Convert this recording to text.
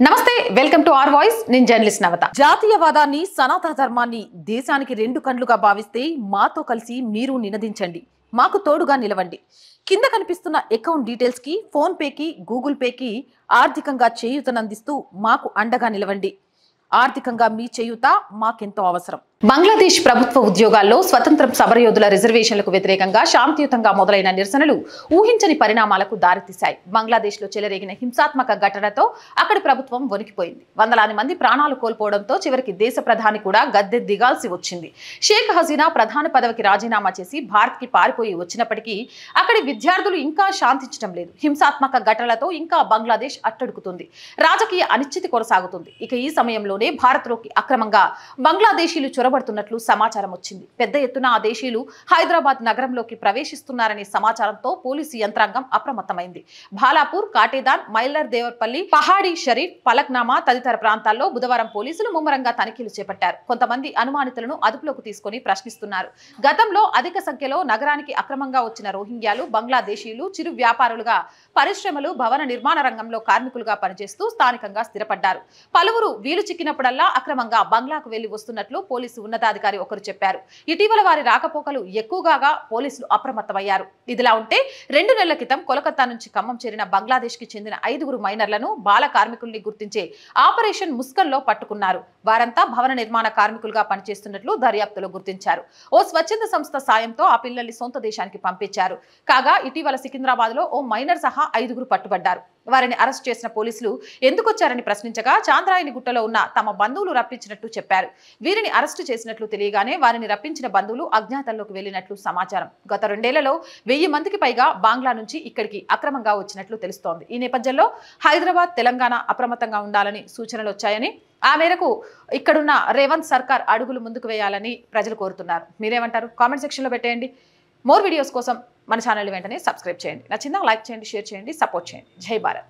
నమస్తే welcome to are voice నేను journalist నవత జాతీయవాదాన్ని సనాతన ధర్మాన్ని దేశానికి రెండు కండ్లుగా భావిస్తే మాతో కలిసి మీరు నినదించండి మాకు తోడుగా నిలవండి కింద కనిపిస్తున్న అకౌంట్ డీటెయిల్స్ కి ఫోన్ పేకి గూగుల్ పేకి ఆర్థికంగా చేయూతనందిస్తూ మాకు అండగా నిలవండి ఆర్థికంగా మీ చేయూత మాకెంతో అవసరం బంగ్లాదేశ్ ప్రభుత్వ ఉద్యోగాల్లో స్వతంత్రం సమరయోధుల రిజర్వేషన్లకు వ్యతిరేకంగా శాంతియుతంగా మొదలైన నిరసనలు ఊహించని పరిణామాలకు దారితీశాయి. బంగ్లాదేశ్ లో చెలరేగిన హింసాత్మక ఘటనతో అక్కడి ప్రభుత్వం వణికిపోయింది. వందలాది మంది ప్రాణాలు కోల్పోవడంతో చివరికి దేశ ప్రధాని కూడా గద్దె దిగాల్సి వచ్చింది. షేక్ హసీనా ప్రధాని పదవికి రాజీనామా చేసి భారత్ కి పారిపోయి వచ్చినప్పటికీ అక్కడి విద్యార్థులు ఇంకా శాంతించడం లేదు. హింసాత్మక ఘటనలతో ఇంకా బంగ్లాదేశ్ అట్టడుగుతుంది. రాజకీయ అనిశ్చితి కొనసాగుతుంది. ఇక ఈ సమయంలోనే భారత్ లోకి అక్రమంగా బంగ్లాదేశీలు చొరబడుతున్నట్లు సమాచారం వచ్చింది. పెద్ద ఎత్తున ఆ దేశీయులు హైదరాబాద్ నగరంలోకి ప్రవేశిస్తున్నారనే సమాచారంతో పోలీసు యంత్రాంగం అప్రమత్తమైంది. భాలాపూర్, కాటేదాన్, మైలర్ దేవర్పల్లి, పహాడీ షరీఫ్, పలక్నామా తదితర ప్రాంతాల్లో బుధవారం పోలీసులు ముమ్మరంగా తనిఖీలు చేపట్టారు. కొంతమంది అనుమానితులను అదుపులోకి తీసుకుని ప్రశ్నిస్తున్నారు. గతంలో అధిక సంఖ్యలో నగరానికి అక్రమంగా వచ్చిన రోహింగ్యాలు, బంగ్లాదేశీయులు చిరు వ్యాపారులుగా, పరిశ్రమలు, భవన నిర్మాణ రంగంలో కార్మికులుగా పనిచేస్తూ స్థానికంగా స్థిరపడ్డారు. పలువురు వీలు చిక్కినప్పుడల్లా అక్రమంగా బంగ్లాకు వెళ్లి వస్తున్నట్లు పోలీసు ఉన్నతాధికారి ఒకరు చెప్పారు. ఇటీవల వారి రాకపోకలు ఎక్కువగా పోలీసులు అప్రమత్తమయ్యారు. ఇదిలా ఉంటే 2 నెలల క్రితం కోలకత్తా నుంచి ఖమ్మం చేరిన బంగ్లాదేశ్ కి చెందిన 5 మైనర్లను బాల కార్మికుల్ని గుర్తించే ఆపరేషన్ ముస్కన్ లో పట్టుకున్నారు. వారంతా భవన నిర్మాణ కార్మికులుగా పనిచేస్తున్నట్లు దర్యాప్తులో గుర్తించారు. ఓ స్వచ్ఛంద సంస్థ సాయంతో ఆ పిల్లల్ని సొంత దేశానికి పంపించారు. కాగా ఇటీవల సికింద్రాబాద్ లో ఓ మైనర్ సహా 5 పట్టుబడ్డారు. వారిని అరెస్ట్ చేసిన పోలీసులు ఎందుకొచ్చారని ప్రశ్నించగా చాంద్రాయని గుట్టలో ఉన్న తమ బంధువులు రప్పించినట్టు చెప్పారు. వీరిని అరెస్టు చేసినట్లు తెలియగానే వారిని రప్పించిన బంధువులు అజ్ఞాతంలోకి వెళ్లినట్లు సమాచారం. గత 2 ఏళ్లలో 1000 మందికి పైగా బంగ్లా నుంచి ఇక్కడికి అక్రమంగా వచ్చినట్లు తెలుస్తోంది. ఈ నేపథ్యంలో హైదరాబాద్, తెలంగాణ అప్రమత్తంగా ఉండాలని సూచనలు వచ్చాయని, ఆ మేరకు ఇక్కడున్న రేవంత్ సర్కార్ అడుగులు ముందుకు వేయాలని ప్రజలు కోరుతున్నారు. మీరేమంటారు? కామెంట్ సెక్షన్ లో పెట్టేయండి. మోర్ వీడియోస్ కోసం మన ఛానల్ వెంటనే సబ్స్క్రైబ్ చేయండి. నచ్చిందా లైక్ చేయండి, షేర్ చేయండి, సపోర్ట్ చేయండి. జై భారత్.